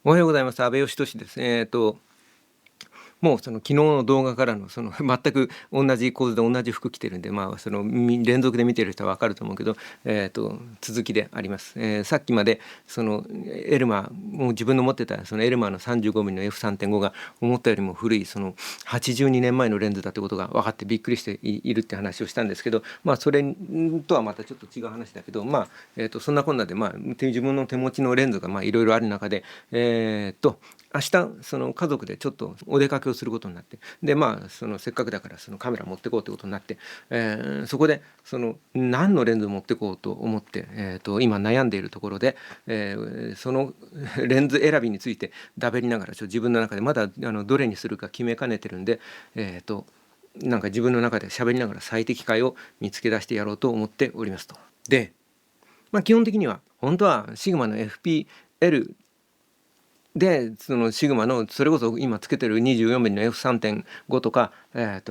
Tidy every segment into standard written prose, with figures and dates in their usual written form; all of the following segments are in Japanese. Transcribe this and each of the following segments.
おはようございます。安倍義俊です。もうその昨日の動画からのその全く同じ構図で同じ服着てるんで、その連続で見てる人は分かると思うけど、続きであります。さっきまでそのエルマー、もう自分の持ってたそのエルマーの 35mm の F3.5 が思ったよりも古いその82年前のレンズだってことが分かってびっくりしているって話をしたんですけど、それとはまたちょっと違う話だけど、そんなこんなで、自分の手持ちのレンズがいろいろある中で、明日その家族でちょっとお出かけをすることになって、でそのせっかくだからそのカメラ持ってこうということになって、そこでその何のレンズを持ってこうと思って、今悩んでいるところで、そのレンズ選びについてだべりながら自分の中でまだどれにするか決めかねてるんで、なんか自分の中で喋りながら最適解を見つけ出してやろうと思っておりますと。で、基本的には本当はシグマの FPLでそのシグマのそれこそ今つけてる 24mm の F3.5 とか、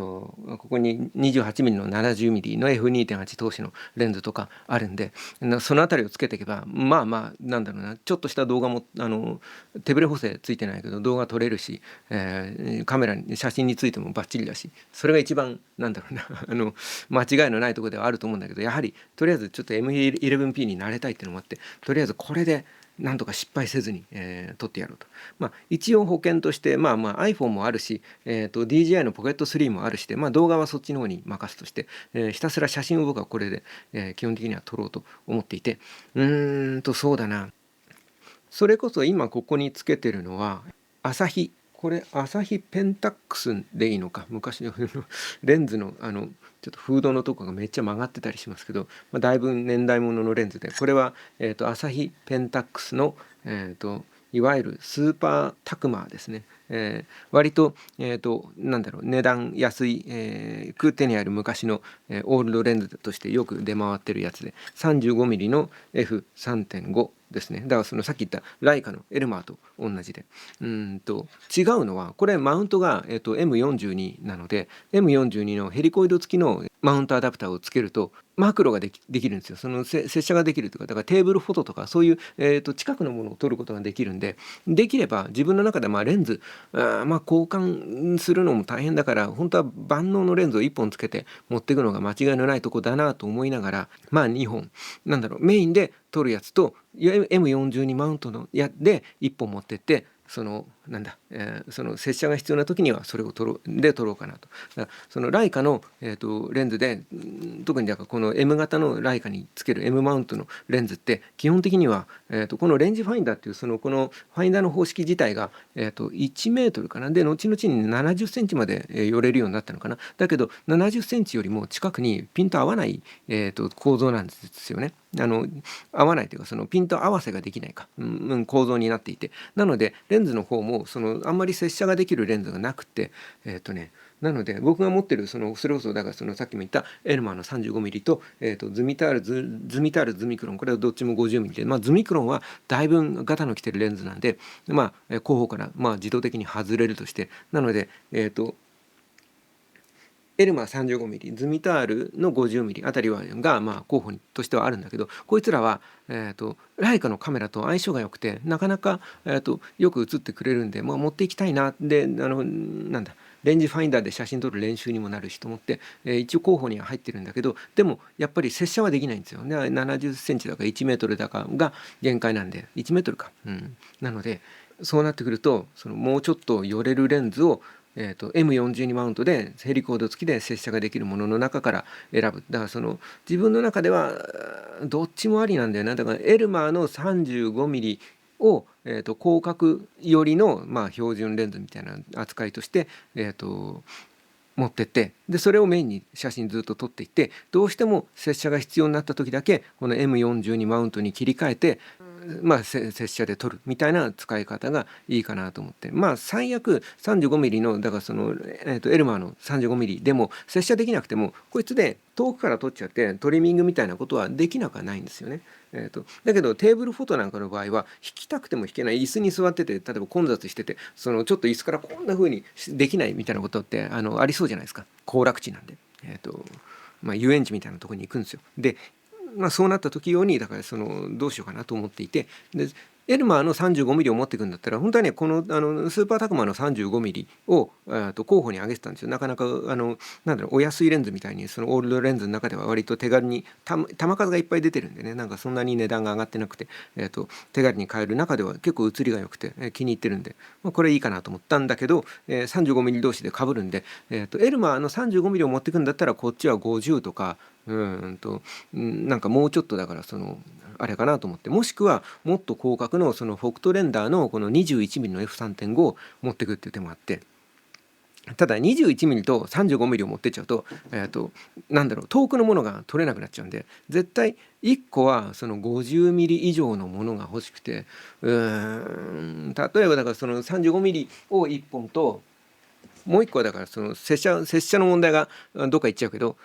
ここに 28mm の 70mm の F2.8 投資のレンズとかあるんで、その辺りをつけていけばなんだろうな、ちょっとした動画も手ブレ補正ついてないけど動画撮れるし、カメラに写真についてもバッチリだし、それが一番なんだろうな間違いのないところではあると思うんだけど、やはりとりあえずちょっと M11P に慣れたいっていうのもあって、とりあえずこれでなんとか失敗せずに、撮ってやろうと。一応保険として、iPhone もあるし、DJI のポケット3もあるしで、動画はそっちの方に任すとして、ひたすら写真を僕はこれで、基本的には撮ろうと思っていて、そうだな。それこそ今ここにつけてるのは、朝日。これ、朝日ペンタックスでいいのか。昔のレンズの、ちょっとフードのとこがめっちゃ曲がってたりしますけど、だいぶ年代物のレンズで、これは、朝日ペンタックスの、いわゆるスーパータクマーですね。割と、なんだろう、値段安い、手にある昔の、オールドレンズとしてよく出回ってるやつで 35mm の F3.5 ですね。だからそのさっき言ったライカのエルマーと同じで、違うのはこれマウントが、M42 なので M42 のヘリコイド付きのマウントアダプターをつけるとマクロができるんですよ。その接写ができるというか、だからテーブルフォトとかそういう、近くのものを撮ることができるんで、できれば自分の中でレンズ交換するのも大変だから、本当は万能のレンズを1本つけて持っていくのが間違いのないとこだなと思いながら、2本なんだろう、メインで撮るやつと M42 マウントので1本持ってって、そのその接写が必要な時にはそれを撮ろうかなと。だからそのライカの、レンズで特にだからこの M 型のライカにつける M マウントのレンズって基本的には、このレンジファインダーっていうこのファインダーの方式自体が、1メートルかな、で後々に70センチまで寄れるようになったのかな。だけど70センチよりも近くにピント合わない、構造なんですよね。合わないというか、そのピント合わせができないか、構造になっていて、なのでレンズの方もあんまり接写ができるレンズがなくて、なので僕が持ってるそれこそだからさっきも言ったエルマーの 35mm と、ズミタールズミクロン、これはどっちも 50mm で、ズミクロンはだいぶガタの来てるレンズなんで、後方から自動的に外れるとして、なのでエルマー 35mm、ズミタールの 50mm あたりが候補としてはあるんだけど、こいつらは、ライカのカメラと相性が良くて、なかなか、よく写ってくれるんで、持っていきたいな。でレンジファインダーで写真撮る練習にもなるしと思って、一応候補には入ってるんだけど、でもやっぱり接写はできないんですよね。70センチだか1メートルだかが限界なんで、1メートルか。なのでそうなってくると、もうちょっと寄れるレンズをM42 マウントでヘリコード付きで接写ができるものの中から選ぶ。だから自分の中ではどっちもありなんだよな。だからエルマーの 35mm を、広角寄りの、標準レンズみたいな扱いとして、持ってって、でそれをメインに写真ずっと撮っていって、どうしても接写が必要になった時だけこの M42 マウントに切り替えて、接写で撮るみたいな使い方がいいかなと思って、最悪 35mm のだからエルマーの 35mm でも接写できなくてもこいつで遠くから撮っちゃってトリミングみたいなことはできなくはないんですよね。だけどテーブルフォトなんかの場合は引きたくても引けない、椅子に座ってて例えば混雑しててちょっと椅子からこんな風にできないみたいなことってありそうじゃないですか。行楽地なんで、遊園地みたいなところに行くんですよ。でそうなった時用にだからどうしようかなと思っていて、でエルマーの 35mm を持っていくんだったら本当はねこのスーパータクマの 35mm を候補に挙げてたんですよ。なかなかなんだろう、お安いレンズみたいにそのオールドレンズの中では割と手軽に弾数がいっぱい出てるんでね、なんかそんなに値段が上がってなくて、手軽に買える中では結構写りが良くて、気に入ってるんで、これいいかなと思ったんだけど、35mm 同士で被るんで、エルマーの 35mm を持っていくんだったらこっちは50とかなんかもうちょっとだからあれかなと思って、もしくはもっと広角のそのフォクトレンダーのこの 21mm の F3.5 を持ってくっていう手もあって、ただ 21mm と 35mm を持ってっちゃうと、なんだろう、遠くのものが取れなくなっちゃうんで、絶対1個はその 50mm 以上のものが欲しくて、例えばだからその 35mm を1本と、もう1個はだからその拙者の問題がどっか行っちゃうけど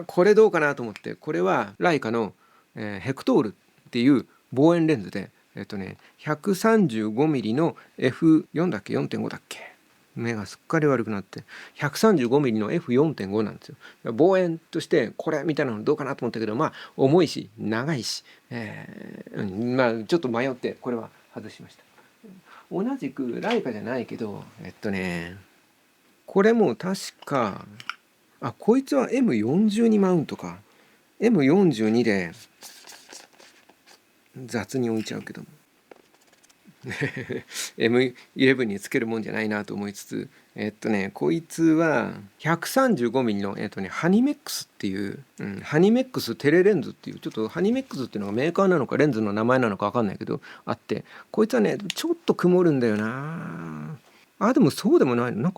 これどうかなと思って、これはライカのヘクトールっていう望遠レンズで135mm の F4 だっけ 4.5 だっけ、目がすっかり悪くなって 135mm の F4.5 なんですよ。望遠としてこれみたいなのどうかなと思ったけど、まあ重いし長いし、まあちょっと迷ってこれは外しました。同じくライカじゃないけどこれも確かこいつは M42 マウントか。 M42 で雑に置いちゃうけどもM11 につけるもんじゃないなと思いつつ、こいつは 135mm のハニメックスっていう、ハニメックステレレンズっていう、ちょっとハニメックスっていうのがメーカーなのかレンズの名前なのか分かんないけどあって、こいつはねちょっと曇るんだよな。でもそうでもないの。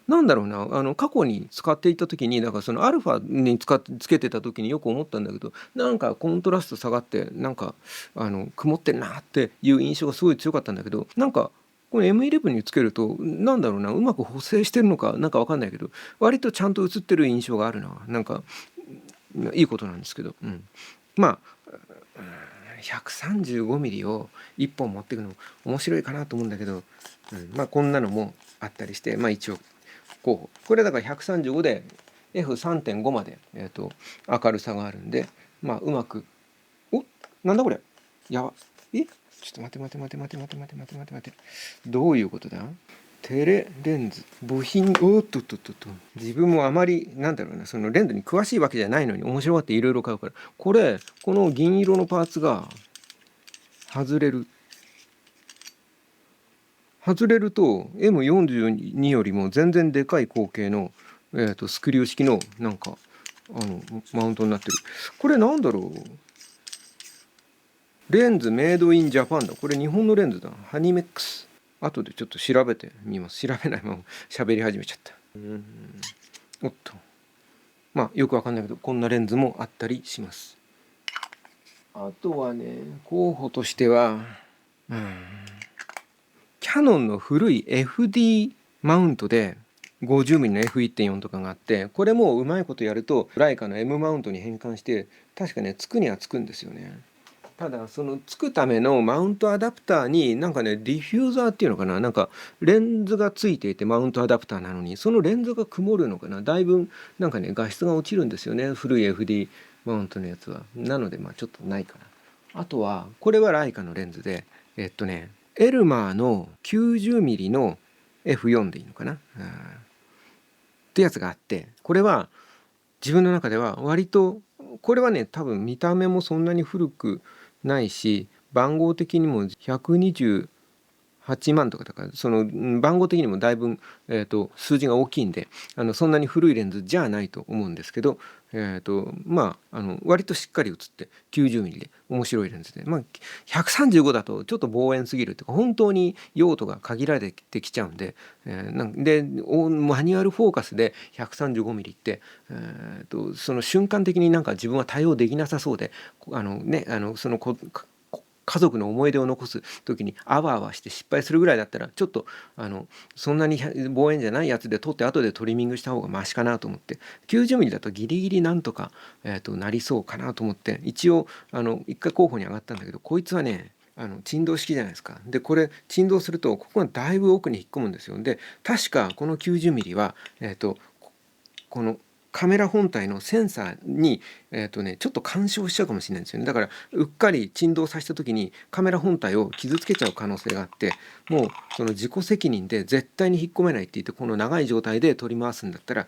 なんだろうな、過去に使っていた時に、だからそのアルファにつけてた時によく思ったんだけど、なんかコントラスト下がってなんか曇ってるなっていう印象がすごい強かったんだけど、なんかこの M11 につけるとなんだろうな、うまく補正してるのかなんか分かんないけど割とちゃんと映ってる印象があるな。なんかいいことなんですけど、まあ135mm を1本持っていくの面白いかなと思うんだけど、まあこんなのもあったりして、まあ一応候補、これだから135で F3.5 まで、明るさがあるんで、まあうまく、なんだこれ、やば、ちょっと待て、どういうことだ。テレレンズ部品、自分もあまりなんだろうな、そのレンズに詳しいわけじゃないのに面白がっていろいろ買うから、この銀色のパーツが外れると M42 よりも全然でかい口径の、スクリュー式のなんかマウントになってる。これなんだろう、レンズメイドインジャパンだ。これ日本のレンズだ。ハニメックス。後でちょっと調べてみます。調べないまま喋り始めちゃった。おっと、まあよくわかんないけどこんなレンズもあったりします。あとはね、候補としてはキャノンの古い FD マウントで 50mm の F1.4 とかがあって、これもうまいことやるとライカの M マウントに変換して確かねつくにはつくんですよね。ただそのつくためのマウントアダプターになんかねディフューザーっていうのかな、なんかレンズがついていてマウントアダプターなのにそのレンズが曇るのかな、だいぶなんかね画質が落ちるんですよね、古い FD マウントのやつは。なのでまあちょっとないかな。あとはこれはライカのレンズでエルマーの 90mm の F4 でいいのかな、ってやつがあって、これは自分の中では割と、これはね多分見た目もそんなに古くないし番号的にも128万とかだから、その番号的にもだいぶ、数字が大きいんでそんなに古いレンズじゃないと思うんですけど、まあ割としっかり写って 90mm で面白いレンズで、まあ135だとちょっと望遠すぎるっていうか本当に用途が限られてきちゃうんで、でマニュアルフォーカスで 135mm って、その瞬間的になんか自分は対応できなさそうで、その家族の思い出を残す時にあわあわして失敗するぐらいだったらちょっとそんなに望遠じゃないやつで撮って後でトリミングした方がマシかなと思って、 90mm だとギリギリなんとか、なりそうかなと思って一応一回候補に上がったんだけど、こいつはね振動式じゃないですか。でこれ振動するとここがだいぶ奥に引っ込むんですよ。で確かこの 90mm はこのカメラ本体のセンサーに、ちょっと干渉しちゃうかもしれないんですよね。だからうっかり振動させた時にカメラ本体を傷つけちゃう可能性があって、もうその自己責任で絶対に引っ込めないって言って、この長い状態で取り回すんだったら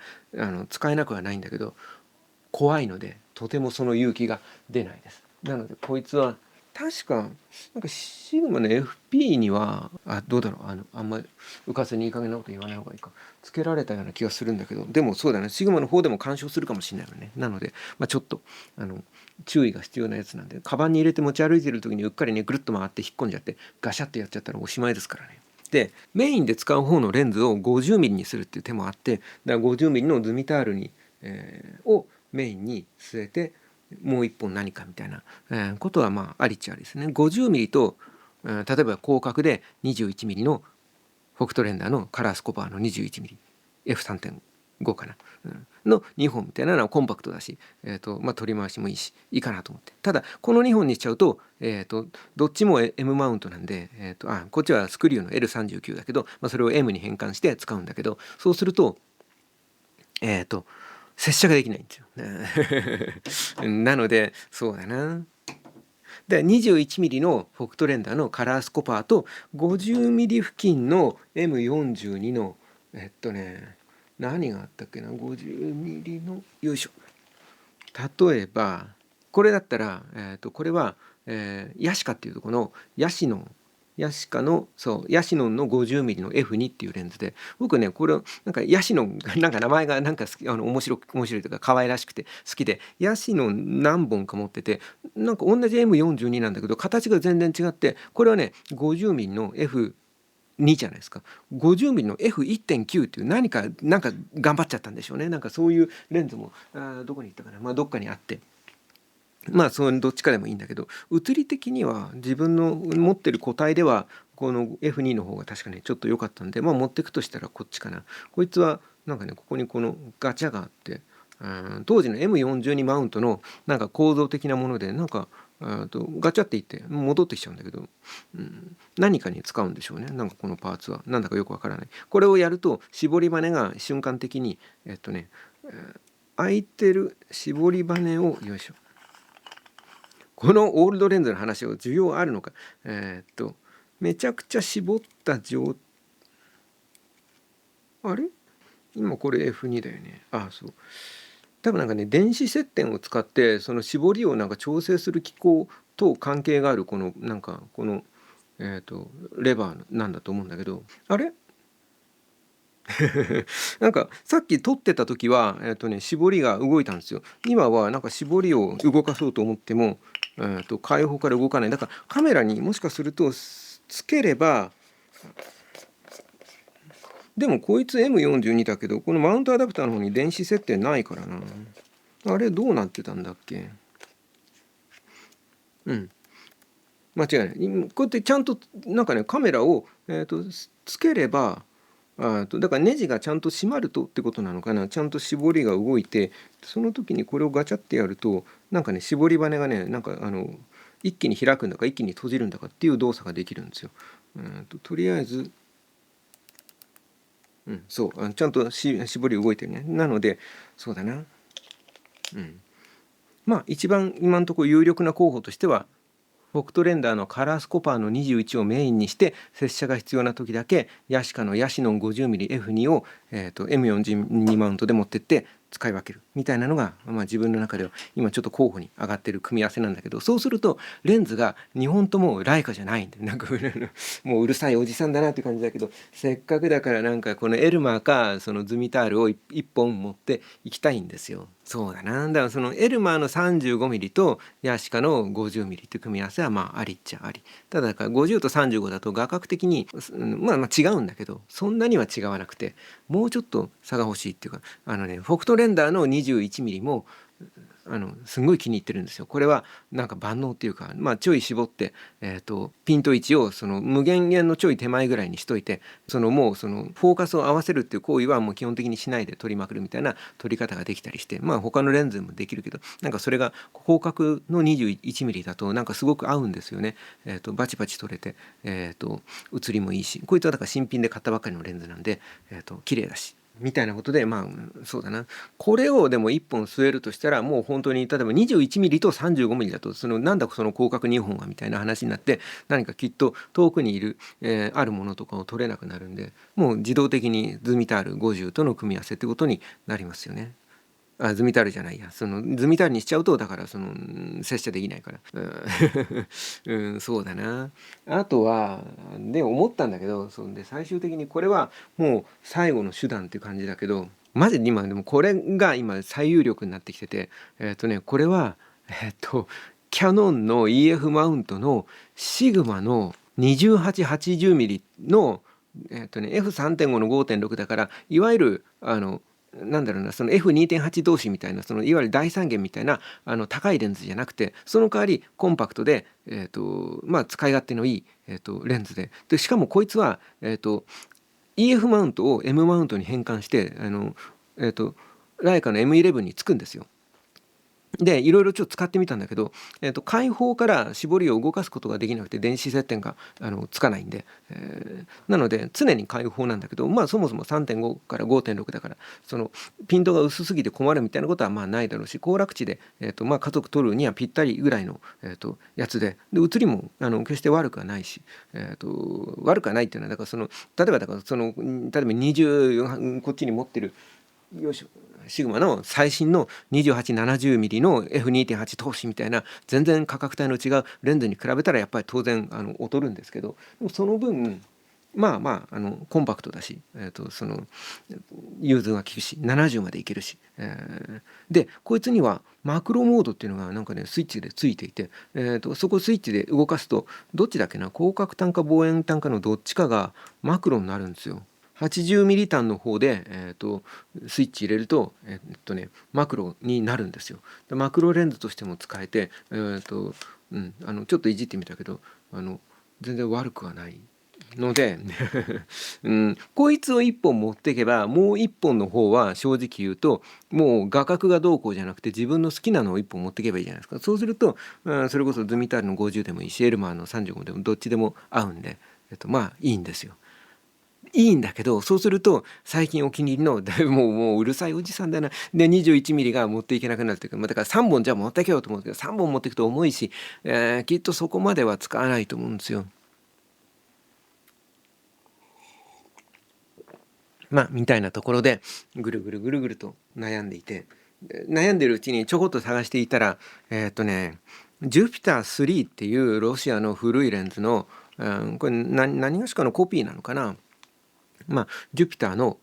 使えなくはないんだけど、怖いのでとてもその勇気が出ないです。なのでこいつは確かなんかシグマの FP にはどうだろう、あんまり浮かせにいい加減なこと言わない方がいいか、つけられたような気がするんだけど、でもそうだね、シグマの方でも干渉するかもしれないよね。なので、ちょっと注意が必要なやつなんで、カバンに入れて持ち歩いてる時にうっかりねぐるっと回って引っ込んじゃってガシャってやっちゃったらおしまいですからね。でメインで使う方のレンズを 50mm にするっていう手もあって、だから 50mm のズミタールに、をメインに据えてもう一本何かみたいな、ことはありっちゃありですね。50mm と、例えば広角で 21mm のフォクトレンダーのカラースコパーの 21mm F3.5 かな、の2本みたいなのはコンパクトだし、取り回しもいいしいいかなと思って。ただこの2本にしちゃうと、どっちも M マウントなんで、こっちはスクリューの L39 だけど、それを M に変換して使うんだけど、そうすると接写ができないんですよ。なのでそうだな。で 21mm のフォクトレンダーのカラースコパーと 50mm 付近の M42 の何があったっけな、 50mm のよいしょ、例えばこれだったら、これは、ヤシカっていうところのヤシカのヤシノンの 50mm の F2 っていうレンズで、僕ねこれなんかヤシノンなんか名前がなんか好き、面白いというか可愛らしくて好きで、ヤシノン何本か持ってて、なんか同じ M42 なんだけど形が全然違って、これはね 50mm の F2じゃないですか。50mm の F1.9 っていうなんか頑張っちゃったんでしょうね。なんかそういうレンズもどこに行ったかな、どっかにあって、そのどっちかでもいいんだけど、写り的には自分の持ってる個体ではこの F2 の方が確かにちょっと良かったんで、持ってくとしたらこっちかな。こいつはなんかねここにこのガチャがあって、当時の M42 マウントのなんか構造的なもので、なんかガチャっていって戻ってきちゃうんだけど、何かに使うんでしょうね。なんかこのパーツはなんだかよくわからない。これをやると絞り羽が瞬間的に開いてる絞り羽をよいしょ、このオールドレンズの話を需要あるのか、めちゃくちゃ絞ったあれ今これ F2 だよね。そう多分なんかね電子接点を使ってその絞りをなんか調整する機構と関係があるこのなんかこのレバーなんだと思うんだけど、あれなんかさっき撮ってた時は絞りが動いたんですよ。今はなんか絞りを動かそうと思っても開放から動かない。だからカメラにもしかするとつければ、でもこいつ M42 だけどこのマウントアダプターの方に電子接点ないからな。あれどうなってたんだっけ。間違いない。こうやってちゃんとなんかねカメラを、つければだからネジがちゃんと閉まるとってことなのかな。ちゃんと絞りが動いて、その時にこれをガチャってやるとなんかね絞り羽がねなんか一気に開くんだか一気に閉じるんだかっていう動作ができるんですよ。とりあえずそうちゃんと絞り動いてるね。なのでそうだな、一番今のところ有力な候補としてはフォクトレンダーのカラースコパーの21をメインにして接写が必要な時だけヤシカのヤシノン 50mm F2 を、M42 マウントで持ってって使い分けるみたいなのが、自分の中では今ちょっと候補に上がってる組み合わせなんだけど、そうするとレンズが2本ともライカじゃないんで、なんかもううるさいおじさんだなって感じだけど、せっかくだからなんかこのエルマーかそのズミタールを1本持っていきたいんですよ。そうだな。だからそのエルマーの 35mm とヤシカの 50mm っていう組み合わせはありっちゃあり。ただから50と35だと画角的に違うんだけど、そんなには違わなくてもうちょっと差が欲しいっていうか、フォクトレンダーの 21mm もすごい気に入ってるんですよ。これはなんか万能っていうか、ちょい絞って、ピント位置をその無限遠のちょい手前ぐらいにしといて、もうそのフォーカスを合わせるっていう行為はもう基本的にしないで撮りまくるみたいな撮り方ができたりして、他のレンズでもできるけど、なんかそれが広角の 21mm だとなんかすごく合うんですよね。バチバチ撮れて、写りもいいし、こいつはだから新品で買ったばかりのレンズなんで、綺麗だし。みたいなことで、まあそうだな、これをでも1本据えるとしたら、もう本当に例えば21ミリと35ミリだと、なんだその広角2本はみたいな話になって、何かきっと遠くにいる、あるものとかを取れなくなるんで、もう自動的にズミタール50との組み合わせってことになりますよね。あ、ズミタールじゃないや、ズミタールにしちゃうと、だから接写できないから、そうだな。あとはで思ったんだけど、で最終的にこれはもう最後の手段っていう感じだけど、マジで今でもこれが今最有力になってきてて、これはキヤノンの EF マウントのシグマの 2880mm のF3.5 の 5.6 だから、いわゆるなんだろうな、その F2.8 同士みたいな、いわゆる大三元みたいな高いレンズじゃなくて、その代わりコンパクトで、まあ使い勝手のいい、レンズで、しかもこいつは、EF マウントを M マウントに変換してライカの M11 につくんですよ。でいろいろちょっと使ってみたんだけど、開放から絞りを動かすことができなくて、電子接点がつかないんで、なので常に開放なんだけど、まあそもそも 3.5 から 5.6 だから、ピントが薄すぎて困るみたいなことはまあないだろうし、行楽地で、まあ家族撮るにはぴったりぐらいの、やつで、写りも決して悪くはないし、悪くはないっていうのは、だから例えば20こっちに持ってる、よいしょ、シグマの最新の 2870mm の F2.8 投資みたいな、全然価格帯の違うレンズに比べたらやっぱり当然劣るんですけど、でもその分まあまあコンパクトだし、融通が利くし、70までいけるし、でこいつにはマクロモードっていうのがなんかねスイッチでついていて、そこをスイッチで動かすと、どっちだっけな、広角単価望遠単価のどっちかがマクロになるんですよ。80ミリ単の方で、スイッチ入れると、マクロになるんですよ。でマクロレンズとしても使えて、ちょっといじってみたけど全然悪くはないので、こいつを1本持っていけば、もう1本の方は正直言うと、もう画角がどうこうじゃなくて、自分の好きなのを1本持っていけばいいじゃないですか。そうすると、それこそズミタールの50でもいいし、エルマーの35でもどっちでも合うんで、まあいいんですよ。いいんだけど、そうすると最近お気に入りのもううるさいおじさんだなで21ミリが持っていけなくなるというか、だから3本じゃ持っていけようと思うけど、3本持っていくと重いし、きっとそこまでは使わないと思うんですよ。まあみたいなところでぐるぐるぐるぐると悩んでいて、悩んでるうちにちょこっと探していたら、ジュピター3っていうロシアの古いレンズの、これ何がしかのコピーなのかな。まあジュピターの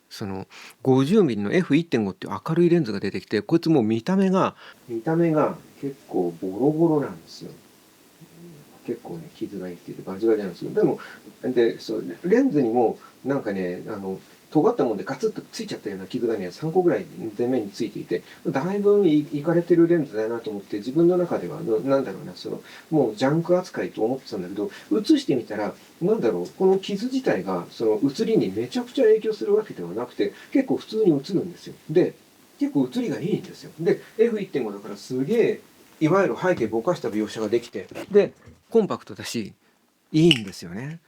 その 50mm の F1.5 っていう明るいレンズが出てきて、こいつもう見た目が結構ボロボロなんですよ。結構ね傷がいっててバチバチなんですよ。でもレンズにもなんかね尖ったもんでガツッとついちゃったような傷がね3個ぐらい前面についていて、だいぶいかれてるレンズだなと思って、自分の中ではなんだろうな、もうジャンク扱いと思ってたんだけど、写してみたらなんだろう、この傷自体が写りにめちゃくちゃ影響するわけではなくて、結構普通に写るんですよ。で結構写りがいいんですよ。で F1.5 だからすげえいわゆる背景ぼかした描写ができて、でコンパクトだしいいんですよね。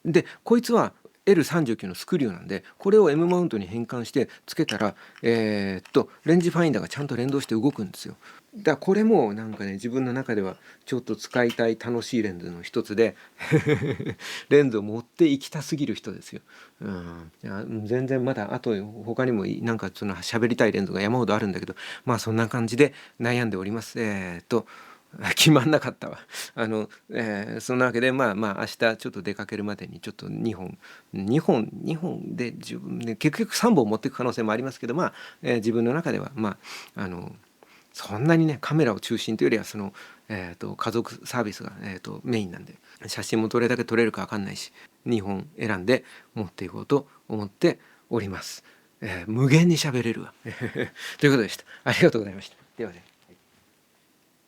でこいつは L39 のスクリューなんで、これを M マウントに変換してつけたらレンジファインダーがちゃんと連動して動くんですよ。だからこれもなんかね、自分の中ではちょっと使いたい楽しいレンズの一つでレンズを持っていきたすぎる人ですよ。いや全然まだあと他にもなんか喋りたいレンズが山ほどあるんだけど、まあそんな感じで悩んでおります。決まんなかったわ。そんなわけでまあ明日ちょっと出かけるまでにちょっと2本で自分で結局3本持っていく可能性もありますけど、自分の中ではそんなにねカメラを中心というよりは家族サービスが、メインなんで、写真もどれだけ撮れるか分かんないし、2本選んで持っていこうと思っております。無限に喋れるわということでした。ありがとうございました。ではね。